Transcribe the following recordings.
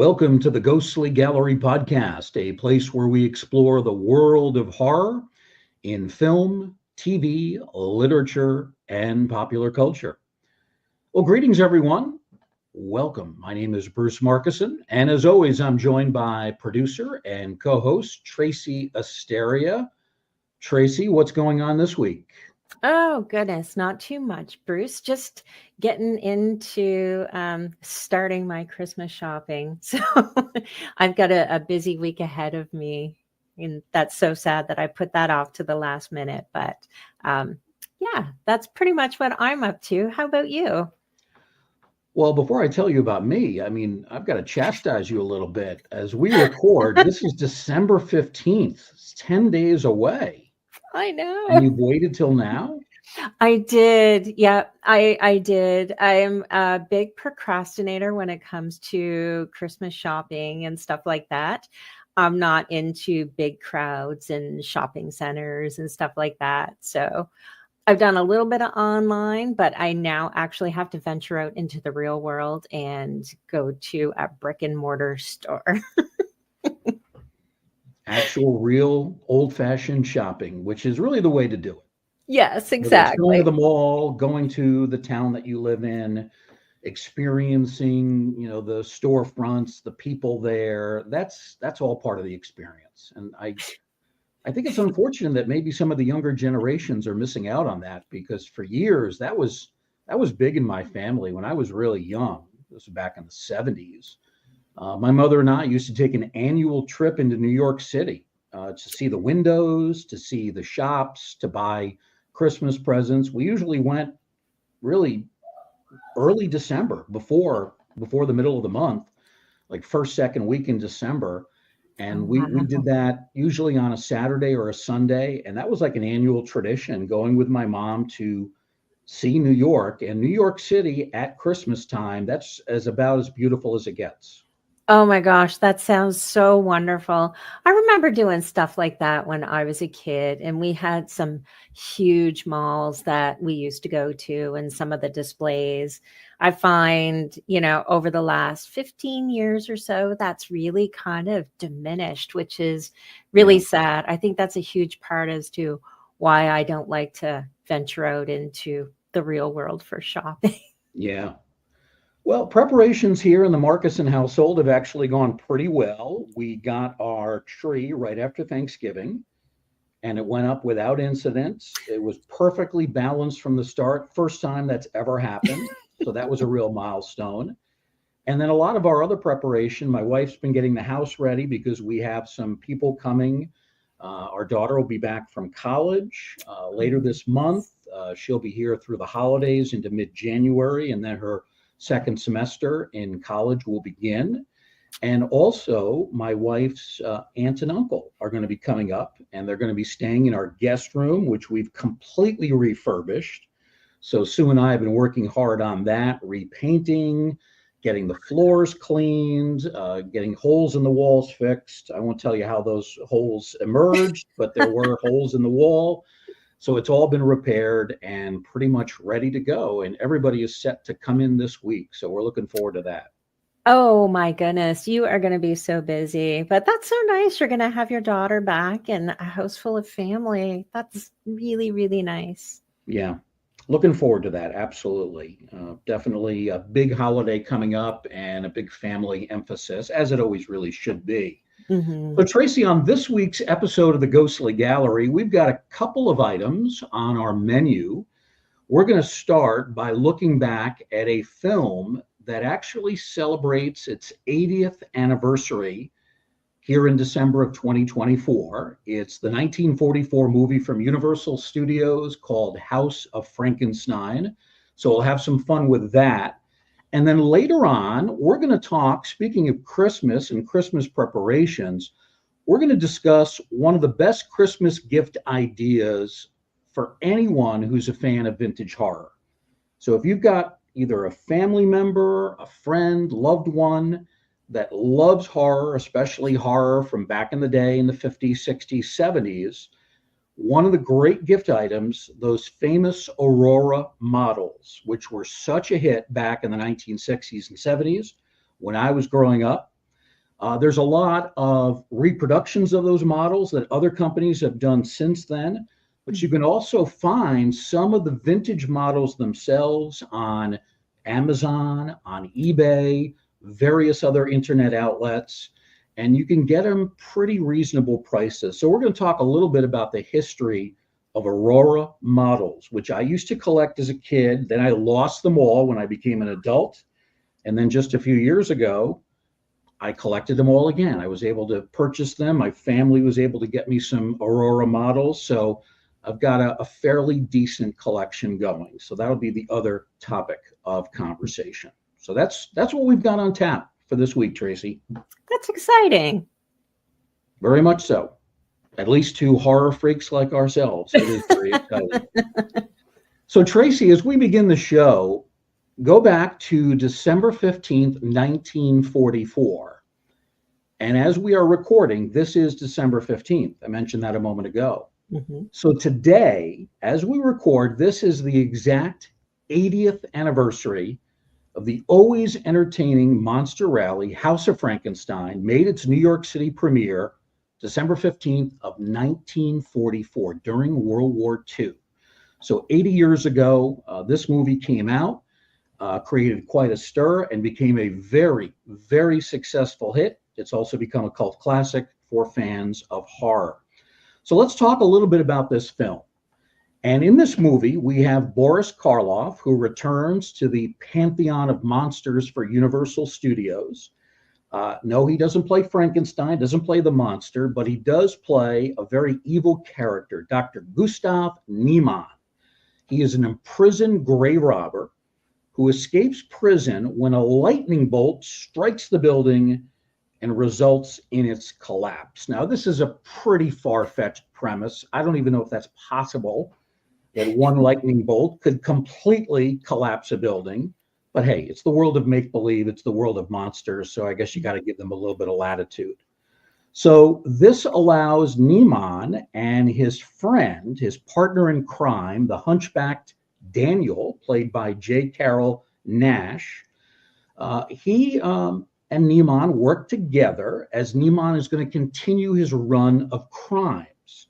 Welcome to the Ghostly Gallery podcast, a place where we explore the world of horror in film, TV, literature, and popular culture. Well, greetings, everyone. Welcome. My name is Bruce Markison, and as always, I'm joined by producer and co host Tracy Asteria. Tracy, what's going on this week? Oh, goodness, not too much, Bruce. Just getting into starting my Christmas shopping. So I've got a busy week ahead of me. And that's so sad that I put that off to the last minute. But yeah, that's pretty much what I'm up to. How about you? Well, before I tell you about me, I've got to chastise you a little bit. As we record, this is December 15th. It's 10 days away. I And know. you've waited till now? I did. Yeah, I did. I'm a big procrastinator when it comes to Christmas shopping and stuff like that. I'm not into big crowds and shopping centers and stuff like that. So I've done a little bit of online, but I now actually have to venture out into the real world and go to a brick and mortar store. Actual, real, old-fashioned shopping, which is really the way to do it. Yes, Whether it's going to exactly. the mall, going to the town that you live in, experiencing, the storefronts, the people there, that's all part of the experience. And I think it's unfortunate that maybe some of the younger generations are missing out on that because for years that was big in my family when I was really young. This was back in the 70s. My mother and I used to take an annual trip into New York City to see the windows, to see the shops, to buy Christmas presents. We usually went really early December, before the middle of the month, like first, second week in December. Oh, And we did wow. that usually on a Saturday or a Sunday. And that was like an annual tradition, going with my mom to see New York. And New York City at Christmas time, that's as about as beautiful as it gets. Oh my gosh, that sounds so wonderful. I remember doing stuff like that when I was a kid, and we had some huge malls that we used to go to and some of the displays. I find, over the last 15 years or so, that's really kind of diminished, which is really Yeah. sad. I think that's a huge part as to why I don't like to venture out into the real world for shopping. Yeah. Well, preparations here in the Markison household have actually gone pretty well. We got our tree right after Thanksgiving, and it went up without incidents. It was perfectly balanced from the start. First time that's ever happened. So that was a real milestone. And then a lot of our other preparation, my wife's been getting the house ready because we have some people coming. Our daughter will be back from college later this month. She'll be here through the holidays into mid-January, and then her second semester in college will begin. And also, my wife's aunt and uncle are going to be coming up, and they're going to be staying in our guest room, which we've completely refurbished. So Sue and I have been working hard on that, repainting, getting the floors cleaned, getting holes in the walls fixed. I won't tell you how those holes emerged, but there were holes in the wall. So it's all been repaired and pretty much ready to go. And everybody is set to come in this week. So we're looking forward to that. Oh my goodness, you are going to be so busy, but that's so nice. You're going to have your daughter back and a house full of family. That's really, really nice. Yeah. Looking forward to that. Absolutely. Definitely a big holiday coming up and a big family emphasis, as it always really should be. So, Hmm. Tracy, on this week's episode of the Ghostly Gallery, we've got a couple of items on our menu. We're going to start by looking back at a film that actually celebrates its 80th anniversary here in December of 2024. It's the 1944 movie from Universal Studios called House of Frankenstein. So we'll have some fun with that. And then later on, we're going to talk, speaking of Christmas and Christmas preparations, we're going to discuss one of the best Christmas gift ideas for anyone who's a fan of vintage horror. So if you've got either a family member, a friend, loved one that loves horror, especially horror from back in the day in the 50s, 60s, 70s, one of the great gift items, those famous Aurora models, which were such a hit back in the 1960s and 70s when I was growing up. There's a lot of reproductions of those models that other companies have done since then, but you can also find some of the vintage models themselves on Amazon, on eBay, various other internet outlets, and you can get them pretty reasonable prices. So we're going to talk a little bit about the history of Aurora models, which I used to collect as a kid. Then I lost them all when I became an adult. And then just a few years ago, I collected them all again. I was able to purchase them. My family was able to get me some Aurora models. So I've got a fairly decent collection going. So that'll be the other topic of conversation. So that's what we've got on tap for this week, Tracy. That's exciting. Very much so. At least to horror freaks like ourselves. It is very exciting. So Tracy, as we begin the show, go back to December 15th, 1944. And as we are recording, this is December 15th. I mentioned that a moment ago. Mm-hmm. So today, as we record, this is the exact 80th anniversary of the always entertaining monster rally, House of Frankenstein, made its New York City premiere December 15th of 1944 during World War II. So 80 years ago, this movie came out, created quite a stir, and became a very, very successful hit. It's also become a cult classic for fans of horror. So let's talk a little bit about this film. And in this movie, we have Boris Karloff, who returns to the pantheon of monsters for Universal Studios. No, he doesn't play Frankenstein, doesn't play the monster, but he does play a very evil character, Dr. Gustav Niemann. He is an imprisoned grave robber who escapes prison when a lightning bolt strikes the building and results in its collapse. Now, this is a pretty far-fetched premise. I don't even know if that's possible, that one lightning bolt could completely collapse a building. But hey, it's the world of make-believe. It's the world of monsters. So I guess you got to give them a little bit of latitude. So this allows Niemann and his friend, his partner in crime, the hunchbacked Daniel, played by J. Carrol Naish, he and Niemann work together as Niemann is going to continue his run of crimes.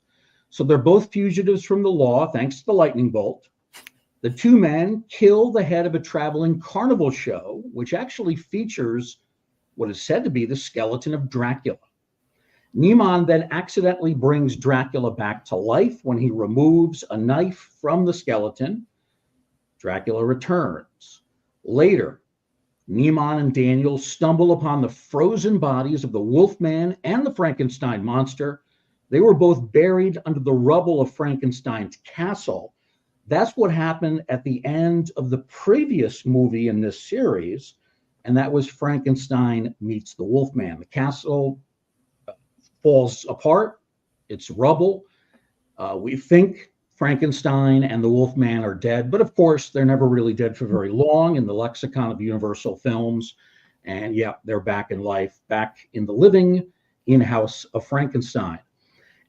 So they're both fugitives from the law, thanks to the lightning bolt. The two men kill the head of a traveling carnival show, which actually features what is said to be the skeleton of Dracula. Niemann then accidentally brings Dracula back to life when he removes a knife from the skeleton. Dracula returns. Later, Niemann and Daniel stumble upon the frozen bodies of the Wolfman and the Frankenstein monster. They were both buried under the rubble of Frankenstein's castle. That's what happened at the end of the previous movie in this series, and that was Frankenstein meets the Wolfman. The castle falls apart. It's rubble. We think Frankenstein and the Wolfman are dead, but of course, they're never really dead for very long in the lexicon of Universal Films. And yeah, they're back in life, back in the living in House of Frankenstein.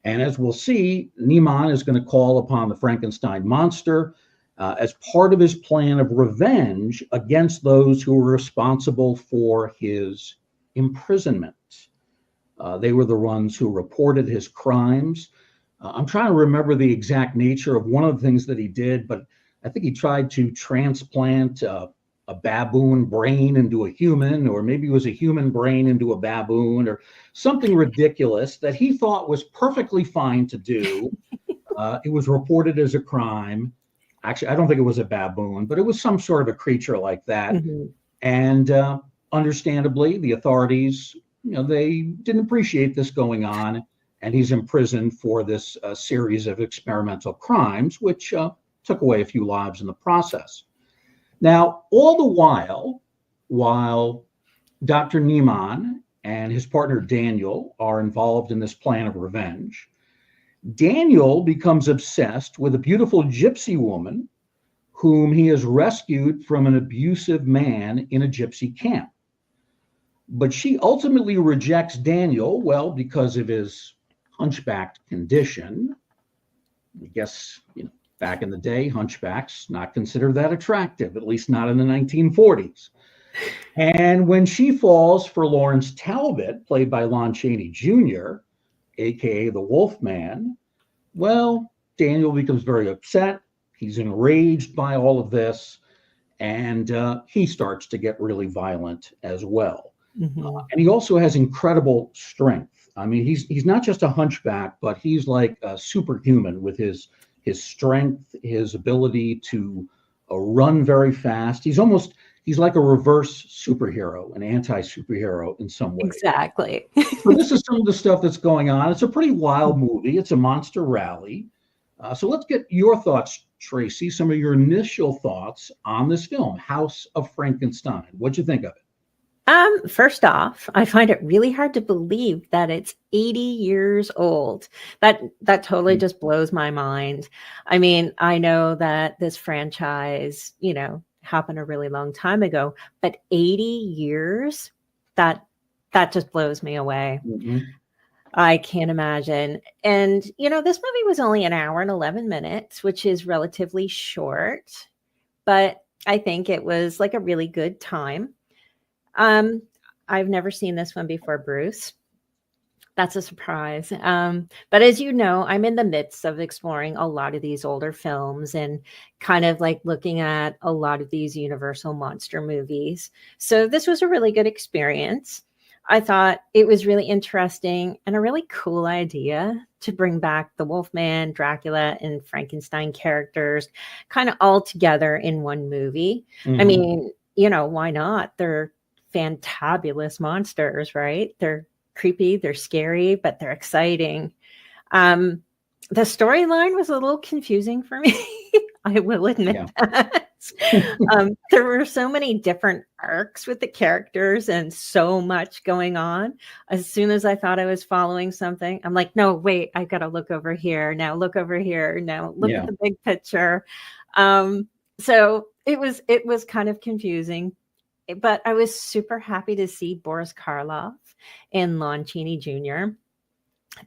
And as we'll see, Niemann is going to call upon the Frankenstein monster as part of his plan of revenge against those who were responsible for his imprisonment. They were the ones who reported his crimes. I'm trying to remember the exact nature of one of the things that he did, but I think he tried to transplant a baboon brain into a human, or maybe it was a human brain into a baboon, or something ridiculous that he thought was perfectly fine to do. It was reported as a crime. Actually, I don't think it was a baboon, but it was some sort of a creature like that. Mm-hmm. And understandably, the authorities, they didn't appreciate this going on. And he's imprisoned for this series of experimental crimes, which took away a few lives in the process. Now, all the while Dr. Niemann and his partner Daniel are involved in this plan of revenge, Daniel becomes obsessed with a beautiful gypsy woman whom he has rescued from an abusive man in a gypsy camp. But she ultimately rejects Daniel, well, because of his hunchbacked condition. I guess, back in the day, hunchbacks not considered that attractive, at least not in the 1940s. And when she falls for Lawrence Talbot, played by Lon Chaney Jr., aka the Wolfman, well, Daniel becomes very upset. He's enraged by all of this, and he starts to get really violent as well. Mhm. And he also has incredible strength. I mean, he's not just a hunchback, but he's like a superhuman with his strength, his ability to run very fast. He's like a reverse superhero, an anti-superhero in some way. Exactly. So this is some of the stuff that's going on. It's a pretty wild movie. It's a monster rally. So let's get your thoughts, Tracy. Some of your initial thoughts on this film, House of Frankenstein. What'd you think of it? First off, I find it really hard to believe that it's 80 years old. That totally just blows my mind. I mean, I know that this franchise, happened a really long time ago, but 80 years, that that just blows me away. Mm-hmm. I can't imagine. And this movie was only an hour and 11 minutes, which is relatively short, but I think it was like a really good time. Um, I've never seen this one before, Bruce. That's a surprise. But as you know, I'm in the midst of exploring a lot of these older films and kind of like looking at a lot of these Universal monster movies. So this was a really good experience. I thought it was really interesting and a really cool idea to bring back the Wolfman, Dracula, and Frankenstein characters kind of all together in one movie. I Mm-hmm. mean, why not? They're fantabulous monsters, right? They're creepy, they're scary, but they're exciting. Um, the storyline was a little confusing for me. I will admit Yeah. that. There were so many different arcs with the characters and so much going on. As soon as I thought I was following something, I'm like, no, wait, I got to look over here. Now look over here. Now look at Yeah. the big picture. So it was kind of confusing, but I was super happy to see Boris Karloff and Lon Chaney Jr.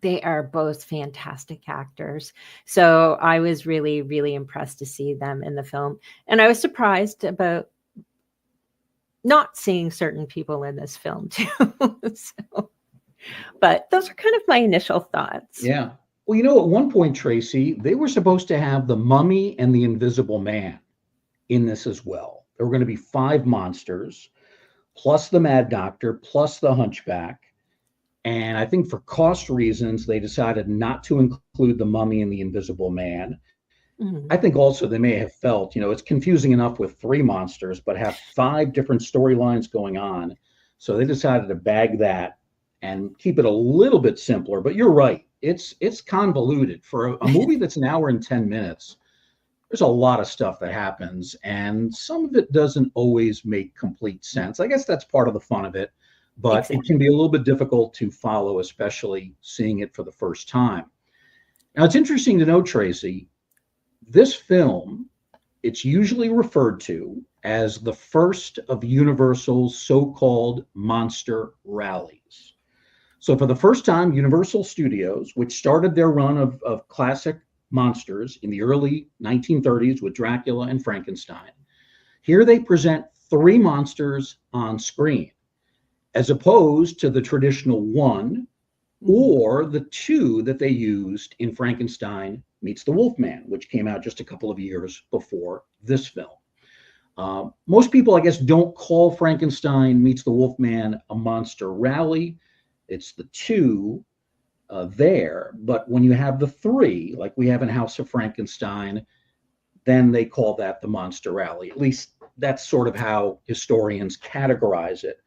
They are both fantastic actors. So I was really, really impressed to see them in the film. And I was surprised about not seeing certain people in this film too. So, but those are kind of my initial thoughts. Yeah. Well, at one point, Tracy, they were supposed to have the Mummy and the Invisible Man in this as well. There were going to be five monsters, plus the Mad Doctor, plus the Hunchback. And I think for cost reasons, they decided not to include the Mummy and the Invisible Man. I Mhm. think also they may have felt, it's confusing enough with three monsters, but have five different storylines going on. So they decided to bag that and keep it a little bit simpler. But you're right, it's convoluted for a movie that's an hour and 10 minutes. There's a lot of stuff that happens, and some of it doesn't always make complete sense. I guess that's part of the fun of it, but it can Exactly. be a little bit difficult to follow, especially seeing it for the first time. Now, it's interesting to note, Tracy, this film, it's usually referred to as the first of Universal's so-called monster rallies. So for the first time, Universal Studios, which started their run of classic monsters in the early 1930s with Dracula and Frankenstein, here they present three monsters on screen, as opposed to the traditional one Mhm. or the two that they used in Frankenstein Meets the Wolfman, which came out just a couple of years before this film. Most people, I guess, don't call Frankenstein Meets the Wolfman a monster rally. It's the two there. But when you have the three, like we have in House of Frankenstein, then they call that the monster rally. At least that's sort of how historians categorize it.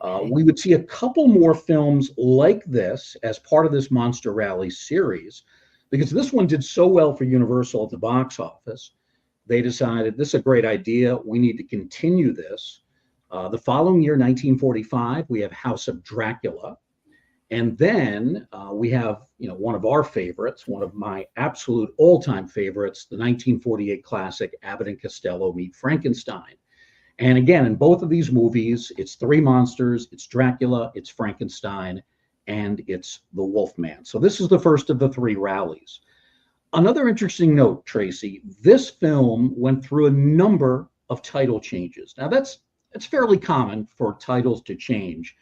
Okay. We would see a couple more films like this as part of this Monster Rally series, because this one did so well for Universal at the box office. They decided this is a great idea. We need to continue this. The following year, 1945, we have House of Dracula. And then we have, one of our favorites, one of my absolute all-time favorites, the 1948 classic Abbott and Costello Meet Frankenstein. And again, in both of these movies, it's three monsters, it's Dracula, it's Frankenstein, and it's the Wolfman. So this is the first of the three rallies. Another interesting note, Tracy, this film went through a number of title changes. Now, that's it's fairly common for titles to change,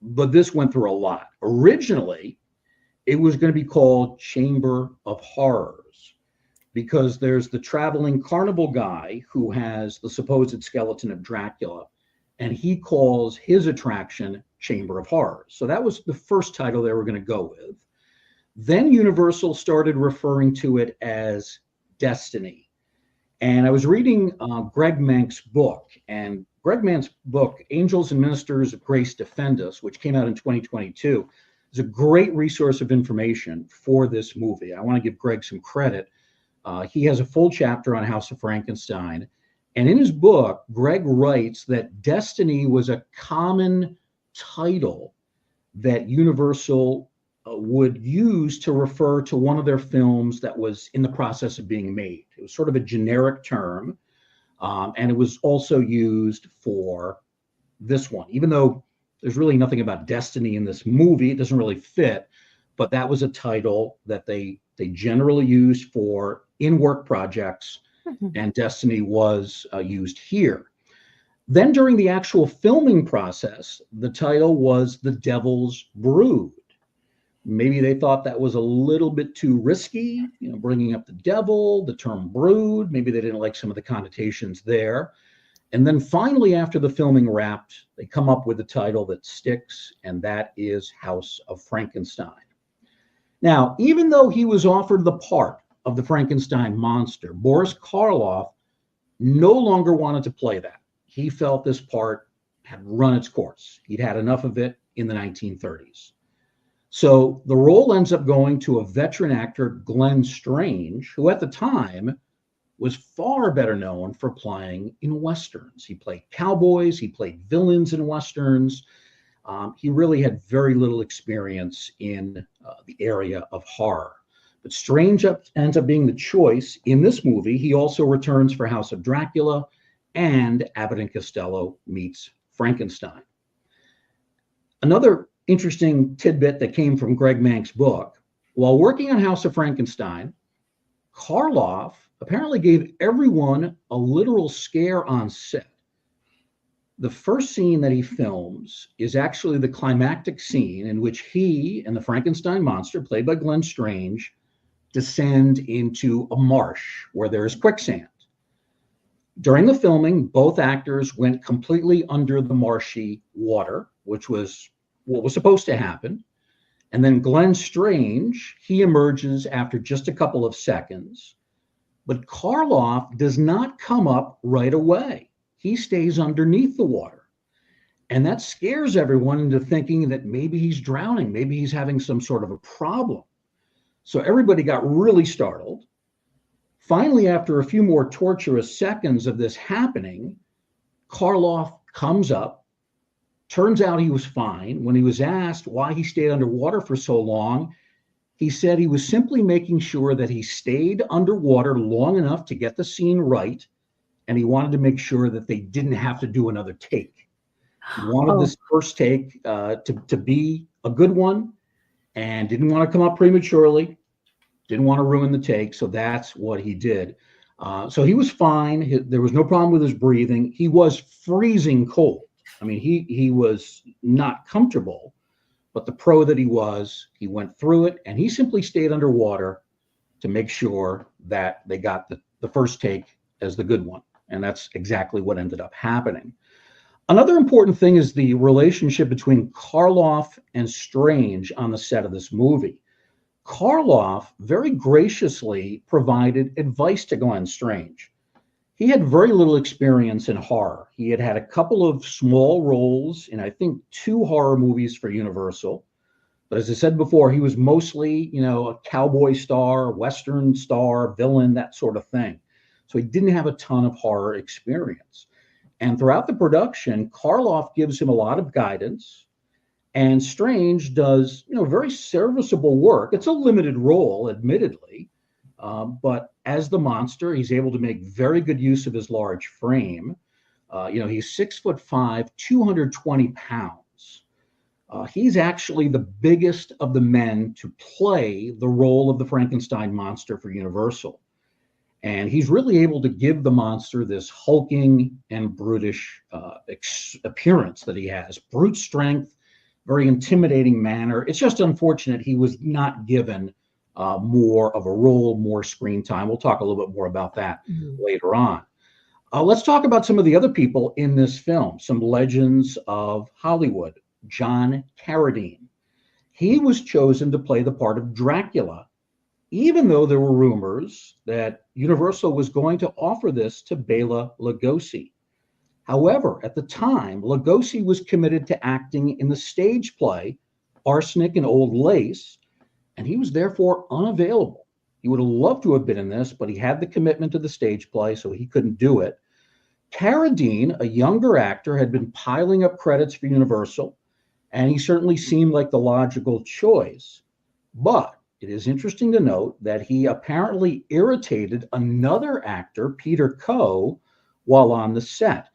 but this went through a lot. Originally, it was going to be called Chamber of Horrors because there's the traveling carnival guy who has the supposed skeleton of Dracula, and he calls his attraction Chamber of Horrors. So that was the first title they were going to go with. Then Universal started referring to it as Destiny. And I was reading Greg Mank's book, and Greg Mank's book, Angels and Ministers of Grace Defend Us, which came out in 2022, is a great resource of information for this movie. I want to give Greg some credit. He has a full chapter on House of Frankenstein. And in his book, Greg writes that Destiny was a common title that Universal would use to refer to one of their films that was in the process of being made. It was sort of a generic term, and it was also used for this one. Even though there's really nothing about destiny in this movie, it doesn't really fit, but that was a title that they generally used for in-work projects, and destiny was used here. Then during the actual filming process, the title was The Devil's Brood. Maybe they thought that was a little bit too risky, bringing up the devil, the term brood. Maybe they didn't like some of the connotations there. And then finally, after the filming wrapped, they come up with a title that sticks, and that is House of Frankenstein. Now, even though he was offered the part of the Frankenstein monster, Boris Karloff no longer wanted to play that. He felt this part had run its course. He'd had enough of it in the 1930s. So the role ends up going to a veteran actor, Glenn Strange, who at the time was far better known for playing in Westerns. He played cowboys, he played villains in Westerns. He really had very little experience in the area of horror. But Strange ends up being the choice in this movie. He also returns for House of Dracula and Abbott and Costello meets Frankenstein. Another interesting tidbit that came from Greg Mank's book, while working on House of Frankenstein, Karloff apparently gave everyone a literal scare on set. The first scene that he films is actually the climactic scene in which he and the Frankenstein monster, played by Glenn Strange, descend into a marsh where there is quicksand. During the filming, both actors went completely under the marshy water, which was what was supposed to happen. And then Glenn Strange, he emerges after just a couple of seconds, but Karloff does not come up right away. He stays underneath the water. And that scares everyone into thinking that maybe he's drowning, maybe he's having some sort of a problem. So everybody got really startled. Finally, after a few more torturous seconds of this happening, Karloff comes up. Turns out he was fine. When he was asked why he stayed underwater for so long, he said he was simply making sure that he stayed underwater long enough to get the scene right, and he wanted to make sure that they didn't have to do another take. He wanted this first take to be a good one, and didn't want to come up prematurely, didn't want to ruin the take, so that's what he did. So he was fine. There was no problem with his breathing. He was freezing cold. I mean, he was not comfortable, but the pro that he was, he went through it, and he simply stayed underwater to make sure that they got the first take as the good one. And that's exactly what ended up happening. Another important thing is the relationship between Karloff and Strange on the set of this movie. Karloff very graciously provided advice to Glenn Strange. He had very little experience in horror. He had had a couple of small roles in, I think, 2 horror movies for Universal. But as I said before, he was mostly, a cowboy star, Western star, villain, that sort of thing. So he didn't have a ton of horror experience. And throughout the production, Karloff gives him a lot of guidance, and Strange does, very serviceable work. It's a limited role, admittedly, but as the monster, he's able to make very good use of his large frame. He's 6'5", 220 pounds. He's actually the biggest of the men to play the role of the Frankenstein monster for Universal. And he's really able to give the monster this hulking and brutish appearance that he has, brute strength, very intimidating manner. It's just unfortunate he was not given more of a role, more screen time. We'll talk a little bit more about that later on. Let's talk about some of the other people in this film, some legends of Hollywood. John Carradine. He was chosen to play the part of Dracula, even though there were rumors that Universal was going to offer this to Bela Lugosi. However, at the time, Lugosi was committed to acting in the stage play Arsenic and Old Lace, and he was therefore unavailable. He would have loved to have been in this, but he had the commitment to the stage play, so he couldn't do it. Carradine, a younger actor, had been piling up credits for Universal, and he certainly seemed like the logical choice. But it is interesting to note that he apparently irritated another actor, Peter Coe, while on the set.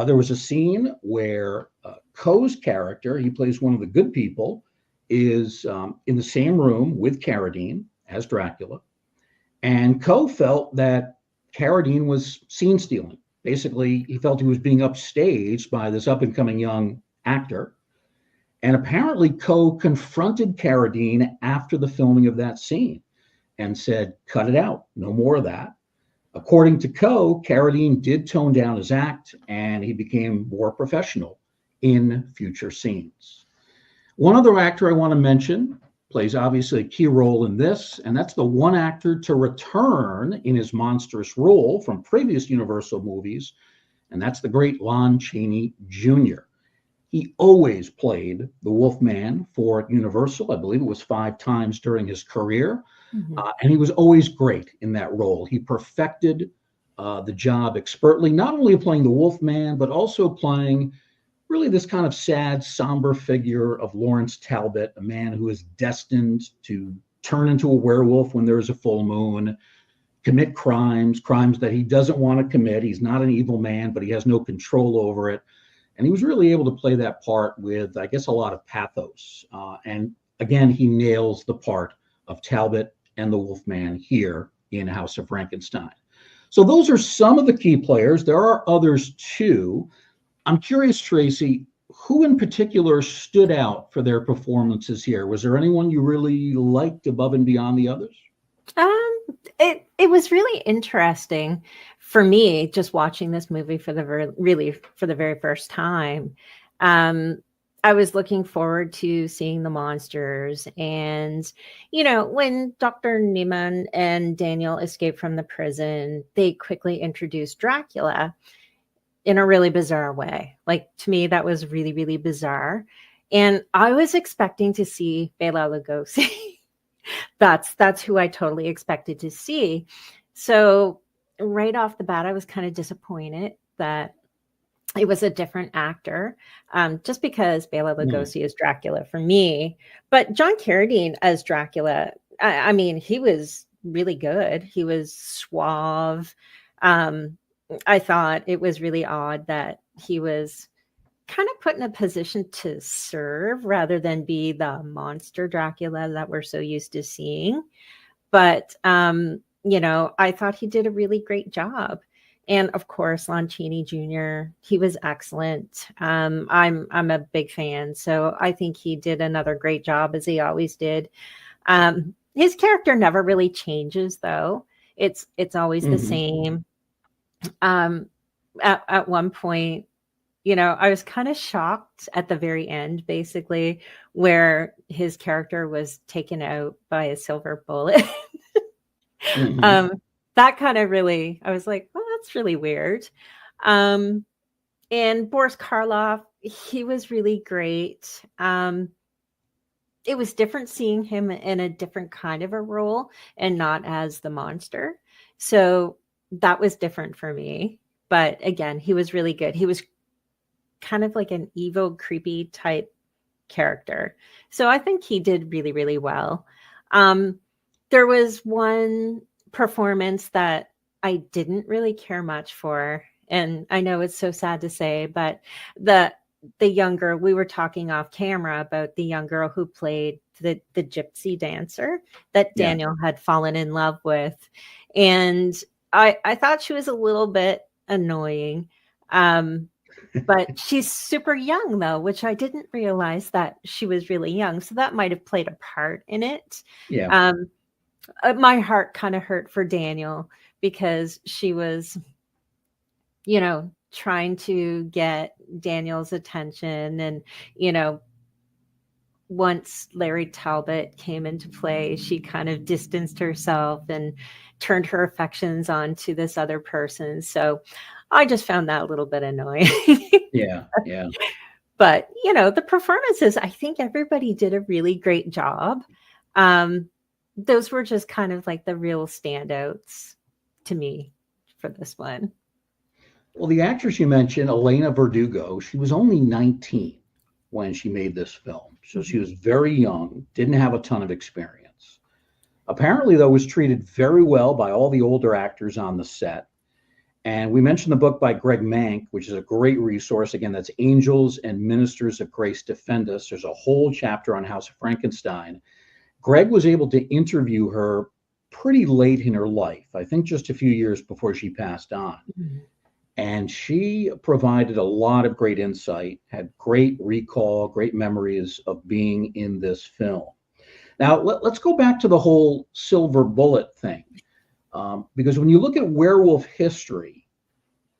There was a scene where Coe's character, he plays one of the good people, is in the same room with Carradine as Dracula. And Coe felt that Carradine was scene stealing. Basically, he felt he was being upstaged by this up-and-coming young actor. And apparently, Coe confronted Carradine after the filming of that scene and said, cut it out, no more of that. According to Coe, Carradine did tone down his act and he became more professional in future scenes. One other actor I want to mention plays obviously a key role in this, and that's the one actor to return in his monstrous role from previous Universal movies, and that's the great Lon Chaney Jr. He always played the Wolfman for Universal. I believe it was 5 times during his career. And he was always great in that role. He perfected the job expertly, not only playing the Wolfman, but also playing really this kind of sad, somber figure of Lawrence Talbot, a man who is destined to turn into a werewolf when there is a full moon, commit crimes that he doesn't want to commit. He's not an evil man, but he has no control over it. And he was really able to play that part with, I guess, a lot of pathos. And again, he nails the part of Talbot and the Wolfman here in House of Frankenstein. So those are some of the key players. There are others too. I'm curious, Tracy, who in particular stood out for their performances here? Was there anyone you really liked above and beyond the others? It was really interesting for me just watching this movie for the very first time. I was looking forward to seeing the monsters, and when Dr. Neiman and Daniel escaped from the prison, they quickly introduced Dracula in a really bizarre way. Like, to me, that was really, really bizarre. And I was expecting to see Bela Lugosi. That's who I totally expected to see. So right off the bat, I was kind of disappointed that it was a different actor, just because Bela Lugosi is Dracula for me. But John Carradine as Dracula, I mean, he was really good. He was suave. I thought it was really odd that he was kind of put in a position to serve rather than be the monster Dracula that we're so used to seeing. But, I thought he did a really great job. And of course, Lon Chaney Jr., he was excellent. I'm a big fan. So I think he did another great job, as he always did. His character never really changes, though. It's always the same. At one point, I was kind of shocked at the very end, basically, where his character was taken out by a silver bullet. That kind of really, I was like, well, that's really weird. And Boris Karloff, he was really great. It was different seeing him in a different kind of a role and not as the monster. So that was different for me. But again, he was really good. He was kind of like an evil, creepy type character. So I think he did really, really well. There was one performance that I didn't really care much for. And I know it's so sad to say, but the young girl, we were talking off camera about the young girl who played the gypsy dancer that Daniel had fallen in love with. And I thought she was a little bit annoying. Um, but she's super young though, which I didn't realize that she was really young. So that might have played a part in it. Yeah. Um, my heart kind of hurt for Daniel because she was, trying to get Daniel's attention. And, you know, once Larry Talbot came into play, she kind of distanced herself and turned her affections onto this other person. So I just found that a little bit annoying. Yeah. Yeah. But, the performances, I think everybody did a really great job. Um, those were just kind of like the real standouts to me for this one. Well, the actress you mentioned, Elena Verdugo, she was only 19 when she made this film. So she Mhm. was very young, didn't have a ton of experience. Apparently, though, was treated very well by all the older actors on the set. And we mentioned the book by Greg Mank, which is a great resource. Again, that's Angels and Ministers of Grace Defend Us. There's a whole chapter on House of Frankenstein. Greg was able to interview her pretty late in her life, I think just a few years before she passed on. Mhm. And she provided a lot of great insight, had great recall, great memories of being in this film. Now, let's go back to the whole silver bullet thing. Because when you look at werewolf history,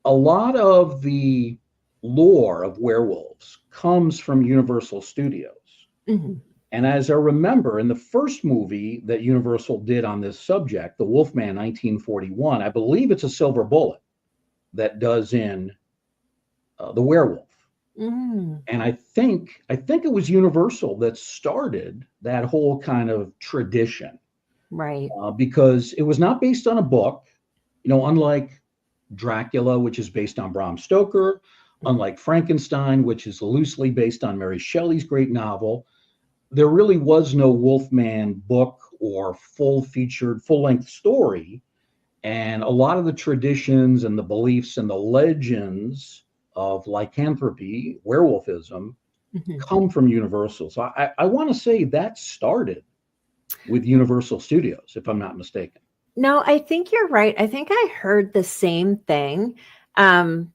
a lot of the lore of werewolves comes from Universal Studios. Mhm. And as I remember, in the first movie that Universal did on this subject, The Wolfman 1941, I believe it's a silver bullet that does in the werewolf. Mm. And I think it was Universal that started that whole kind of tradition Right. because it was not based on a book, unlike Dracula, which is based on Bram Stoker, unlike Frankenstein, which is loosely based on Mary Shelley's great novel. There really was no Wolfman book or full length story. And a lot of the traditions and the beliefs and the legends of lycanthropy, werewolfism, Mhm. come from Universal. So I want to say that started with Universal Studios, if I'm not mistaken. No, I think you're right. I think I heard the same thing. Um,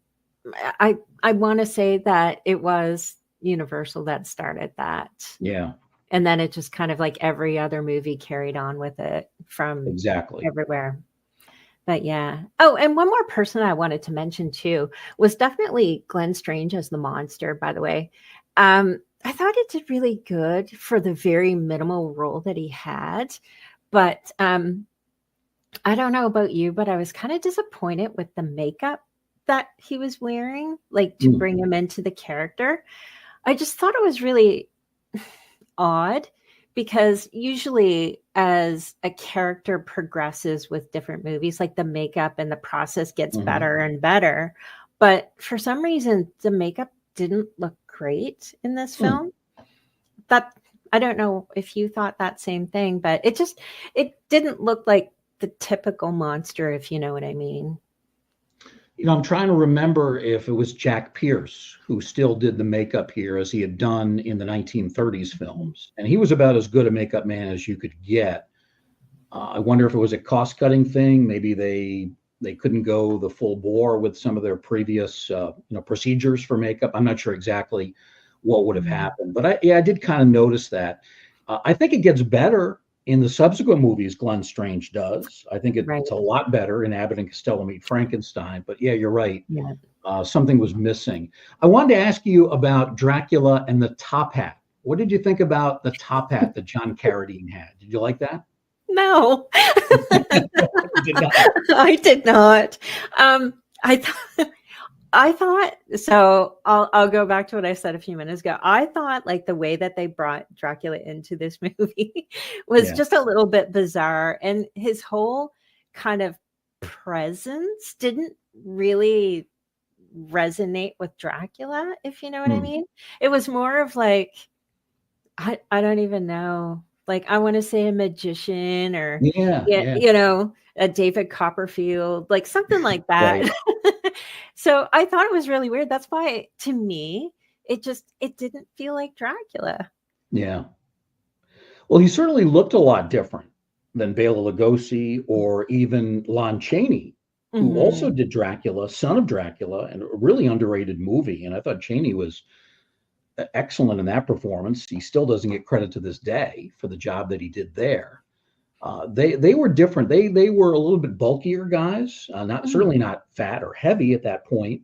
I want to say that it was Universal that started that. Yeah, And then it just kind of like every other movie carried on with it from exactly. everywhere. But yeah. Oh, and one more person I wanted to mention too was definitely Glenn Strange as the monster, by the way. I thought it did really good for the very minimal role that he had. But I don't know about you, but I was kind of disappointed with the makeup that he was wearing, like to Mm, bring him into the character. I just thought it was really odd because usually as a character progresses with different movies, like the makeup and the process gets mhm. better and better. But for some reason, the makeup didn't look great in this Mm. film. That I don't know if you thought that same thing, but it didn't look like the typical monster, if you know what I mean. I'm trying to remember if it was Jack Pierce who still did the makeup here as he had done in the 1930s Mhm. films. And he was about as good a makeup man as you could get. I wonder if it was a cost-cutting thing. Maybe they couldn't go the full bore with some of their previous procedures for makeup. I'm not sure exactly what would have Mhm. happened, but I did kind of notice that. I think it gets better in the subsequent movies. Glenn Strange does. I think Right. it's a lot better in Abbott and Costello Meet Frankenstein. But yeah, you're right. Yeah. Something was missing. I wanted to ask you about Dracula and the top hat. What did you think about the top hat that John Carradine had? Did you like that? No. You did not. I did not. I thought I thought so I'll go back to what I said a few minutes ago. I thought like the way that they brought Dracula into this movie was Yeah. just a little bit bizarre and his whole kind of presence didn't really resonate with Dracula, if you know what I Hmm. mean. It was more of like I don't even know. Like I want to say a magician or Yeah. yeah, Yeah. a David Copperfield, like something like that. Right. So I thought it was really weird. That's why to me it didn't feel like Dracula. Yeah. Well, he certainly looked a lot different than Bela Lugosi or even Lon Chaney who also Mhm. did Dracula, Son of Dracula, and a really underrated movie. And I thought Chaney was excellent in that performance. He still doesn't get credit to this day for the job that he did there. They were different. They were a little bit bulkier guys, not Mhm. certainly not fat or heavy at that point.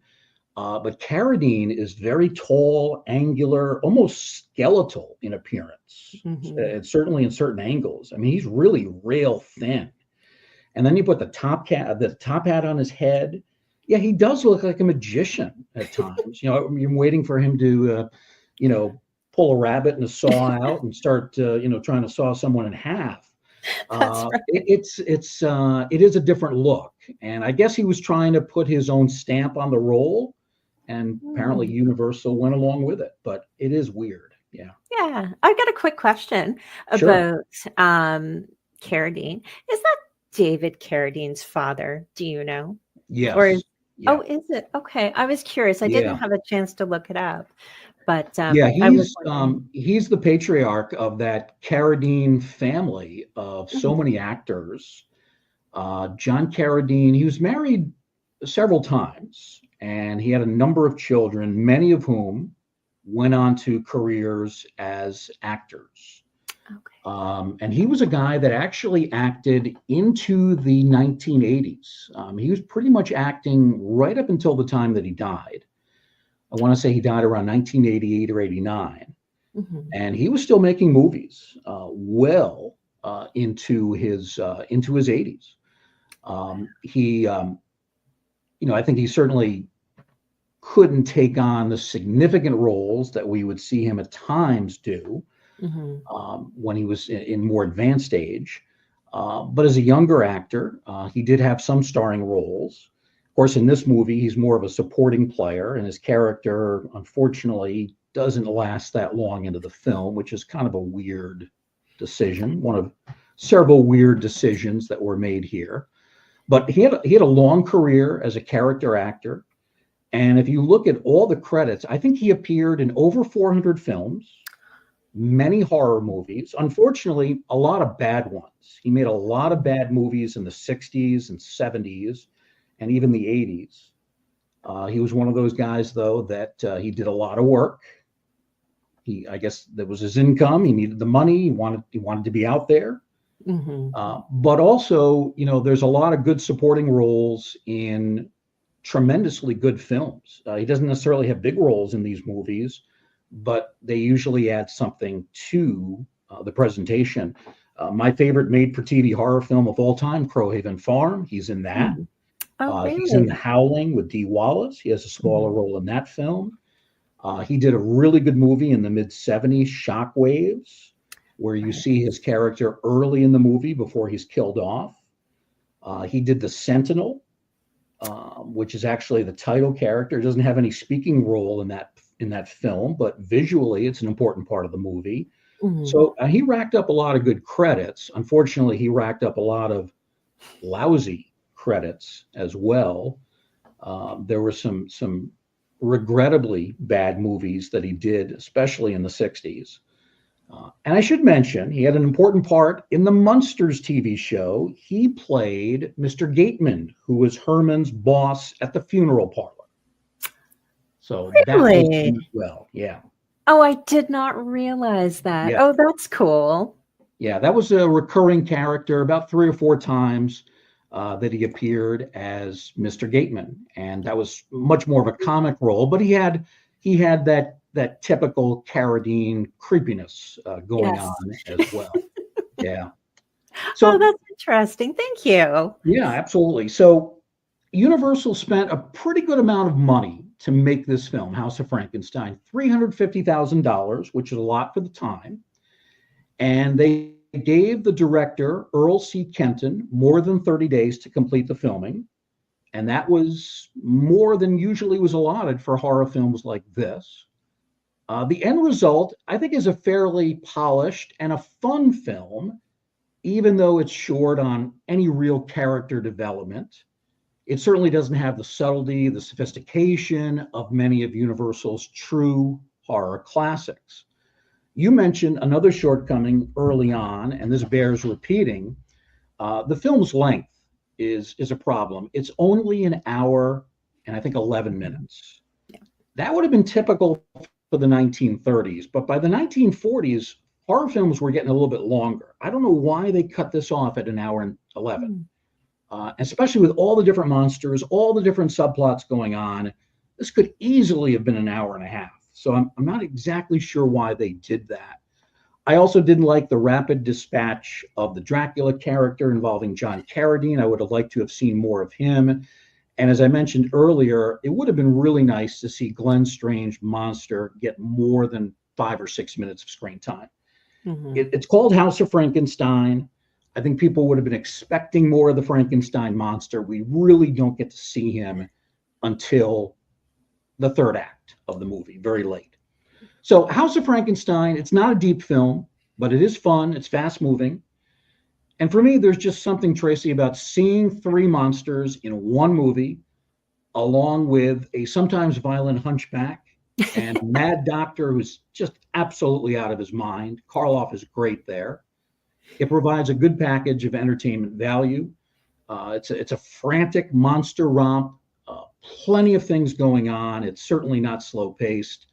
But Carradine is very tall, angular, almost skeletal in appearance. Mhm. And certainly in certain angles. I mean, he's really rail thin. And then you put the top hat on his head. Yeah, he does look like a magician at times. You're waiting for him to, you know, pull a rabbit and a saw out and start, trying to saw someone in half. That's right. It is a different look, and I guess he was trying to put his own stamp on the role, and apparently Mm. Universal went along with it. But it is weird. Yeah, Yeah. I got a quick question sure. about, Carradine. Is that David Carradine's father? Do you know? Or is Yes. Yeah. Oh, is it? Okay. I was curious. I didn't Yeah. have a chance to look it up, but, Yeah, I was wondering. he's the patriarch of that Carradine family of so Mhm. many actors. John Carradine, he was married several times, and he had a number of children, many of whom went on to careers as actors. Okay. And he was a guy that actually acted into the 1980s. He was pretty much acting right up until the time that he died. I want to say he died around 1988 or 89. Mhm. And he was still making movies well into his 80s. He, I think he certainly couldn't take on the significant roles that we would see him at times do Mhm. when he was in more advanced age. But as a younger actor, he did have some starring roles. Of course, in this movie, he's more of a supporting player, and his character, unfortunately, doesn't last that long into the film, which is kind of a weird decision, one of several weird decisions that were made here. But he had a long career as a character actor. And if you look at all the credits, I think he appeared in over 400 films, many horror movies. Unfortunately, a lot of bad ones. He made a lot of bad movies in the 60s and 70s and even the 80s. He was one of those guys, though, that he did a lot of work. I guess that was his income. He needed the money. He wanted to be out there. Mhm. But also, there's a lot of good supporting roles in tremendously good films. He doesn't necessarily have big roles in these movies, but they usually add something to the presentation. My favorite made-for-TV horror film of all time, Crowhaven Farm. He's in that. Mm. Oh, He's in really? The Howling with Dee Wallace. He has a smaller Mhm. role in that film. He did a really good movie in the mid 70s, Shockwaves, where you Right. see his character early in the movie before he's killed off. He did The Sentinel, which is actually the title character. It doesn't have any speaking role in that film, but visually, it's an important part of the movie. Mhm. So he racked up a lot of good credits. Unfortunately, he racked up a lot of lousy credits as well. There were some regrettably bad movies that he did, especially in the 60s. And I should mention, he had an important part in the Munsters TV show. He played Mr. Gateman, who was Herman's boss at the funeral parlor. So that was Really? him as well. Yeah. Oh, I did not realize that. Yeah. Oh, that's cool. Yeah. That was a recurring character about 3 or 4 times that he appeared as Mr. Gateman. And that was much more of a comic role, but he had that typical Carradine creepiness going Yes. on as well. Yeah. Oh, So that's interesting. Thank you. yeah, absolutely. So Universal spent a pretty good amount of money to make this film, House of Frankenstein, $350,000, which is a lot for the time. And they gave the director, Earl C. Kenton, more than 30 days to complete the filming. And that was more than usually was allotted for horror films like this. The end result, I think, is a fairly polished and a fun film, even though it's short on any real character development. It certainly doesn't have the subtlety, the sophistication of many of Universal's true horror classics. You mentioned another shortcoming early on, and this bears repeating, the film's length. is a problem. It's only an hour and I think 11 Mhm. minutes. Yeah. That would have been typical for the 1930s, but by the 1940s, horror films were getting a little bit longer. I don't know why they cut this off at an hour and 11, Mm. especially with all the different monsters, all the different subplots going on. This could easily have been an hour and a half. So I'm not exactly sure why they did that. I also didn't like the rapid dispatch of the Dracula character involving John Carradine. I would have liked to have seen more of him. And as I mentioned earlier, it would have been really nice to see Glenn Strange Monster get more than 5 or 6 minutes of screen time. Mhm. It's called House of Frankenstein. I think people would have been expecting more of the Frankenstein monster. We really don't get to see him until the third act of the movie, very late. So, House of Frankenstein, it's not a deep film, but it is fun. It's fast moving. And for me, there's just something, Tracy, about seeing three monsters in one movie, along with a sometimes violent hunchback and a mad doctor who's just absolutely out of his mind. Karloff is great there. It provides a good package of entertainment value. It's a frantic monster romp, plenty of things going on. It's certainly not slow paced.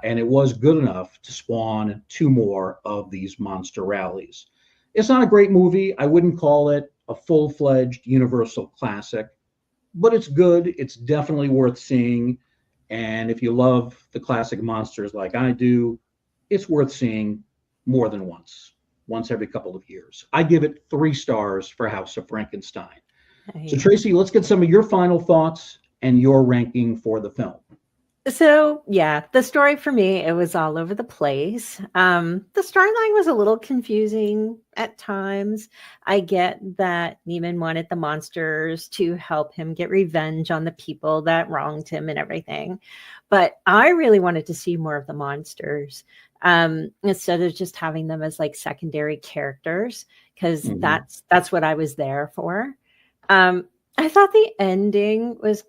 And it was good enough to spawn two more of these monster rallies. It's not a great movie. I wouldn't call it a full fledged universal classic, but it's good. It's definitely worth seeing. And if you love the classic monsters like I do, it's worth seeing more than once every couple of years. I give it 3 stars for House of Frankenstein. So, Nice. Tracy, let's get some of your final thoughts and your ranking for the film. So, yeah, the story for me, it was all over the place. The storyline was a little confusing at times. I get that Neiman wanted the monsters to help him get revenge on the people that wronged him and everything. But I really wanted to see more of the monsters, instead of just having them as like secondary characters, because Mhm. that's what I was there for. Um, I thought the ending was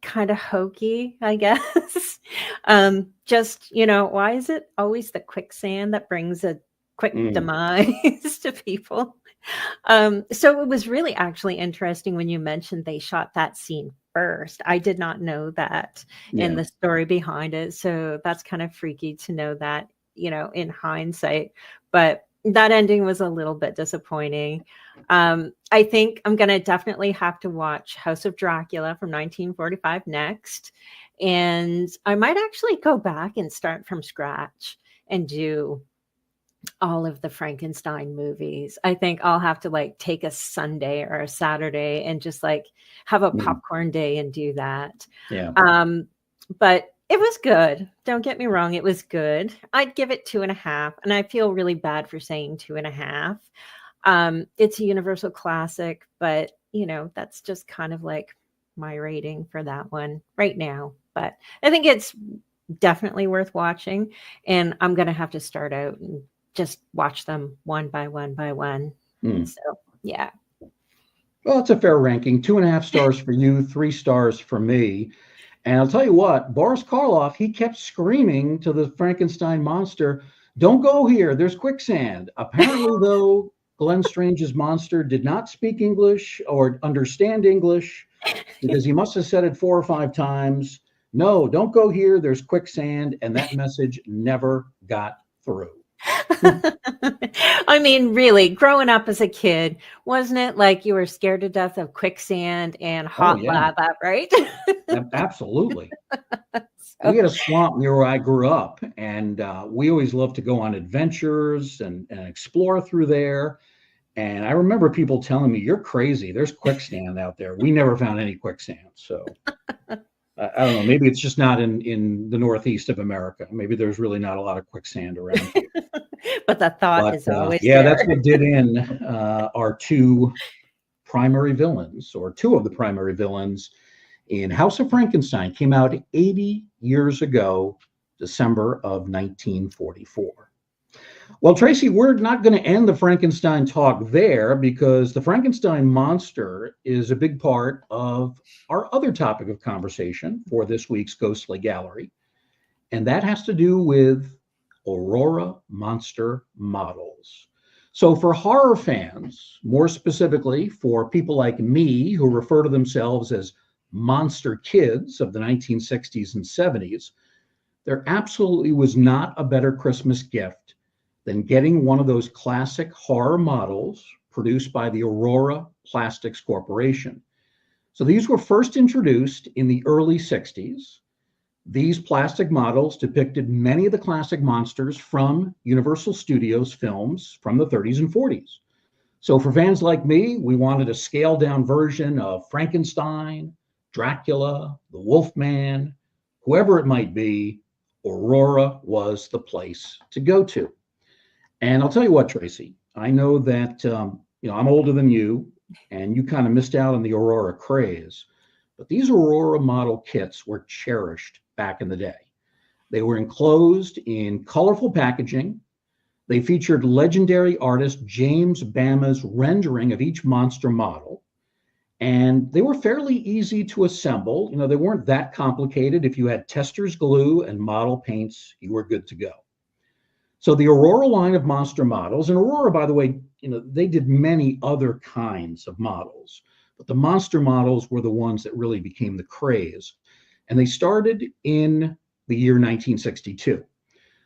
kind of hokey, I guess. Just, why is it always the quicksand that brings a quick Mm. demise to people? So it was really actually interesting when you mentioned they shot that scene first. I did not know that in Yeah. the story behind it. So that's kind of freaky to know that, in hindsight. But that ending was a little bit disappointing. I think I'm going to definitely have to watch House of Dracula from 1945 next. And I might actually go back and start from scratch and do all of the Frankenstein movies. I think I'll have to like take a Sunday or a Saturday and just like have a Mm. popcorn day and do that. Yeah. Um, but it was good. Don't get me wrong, it was good. I'd give it 2.5, and I feel really bad for saying 2.5. It's a universal classic, but that's just kind of like my rating for that one right now. But I think it's definitely worth watching, and I'm gonna have to start out and just watch them one by one by one. Mm. So yeah. Well, it's a fair ranking. 2.5 stars for you, 3 stars for me. And I'll tell you what, Boris Karloff, he kept screaming to the Frankenstein monster, "Don't go here, there's quicksand." Apparently, though, Glenn Strange's monster did not speak English or understand English because he must have said it 4 or 5 times. No, don't go here, there's quicksand. And that message never got through. I mean, really, growing up as a kid, wasn't it like you were scared to death of quicksand and Oh, hot yeah, lava, right? absolutely. We So, had a swamp near where I grew up, and we always loved to go on adventures and explore through there. And I remember people telling me, "You're crazy. There's quicksand out there." We never found any quicksand. So I don't know. Maybe it's just not in the northeast of America. Maybe there's really not a lot of quicksand around here. but the thought But is always yeah, there. that's what did in our two primary villains, or two of the primary villains in House of Frankenstein. Came out 80 years ago, December of 1944. Well, Tracy, we're not going to end the Frankenstein talk there because the Frankenstein monster is a big part of our other topic of conversation for this week's Ghostly Gallery. And that has to do with Aurora Monster Models. So for horror fans, more specifically for people like me who refer to themselves as monster kids of the 1960s and 70s, there absolutely was not a better Christmas gift than getting one of those classic horror models produced by the Aurora Plastics Corporation. So these were first introduced in the early 60s. These plastic models depicted many of the classic monsters from Universal Studios films from the 30s and 40s. So for fans like me, we wanted a scaled down version of Frankenstein, Dracula, the Wolfman, whoever it might be. Aurora was the place to go to. And I'll tell you what, Tracy, I know that I'm older than you, and you kind of missed out on the Aurora craze. But these Aurora model kits were cherished back in the day. They were enclosed in colorful packaging. They featured legendary artist James Bama's rendering of each monster model. And they were fairly easy to assemble. They weren't that complicated. If you had tester's glue and model paints, you were good to go. So the Aurora line of monster models, and Aurora, by the way, they did many other kinds of models, but the monster models were the ones that really became the craze. And they started in the year 1962.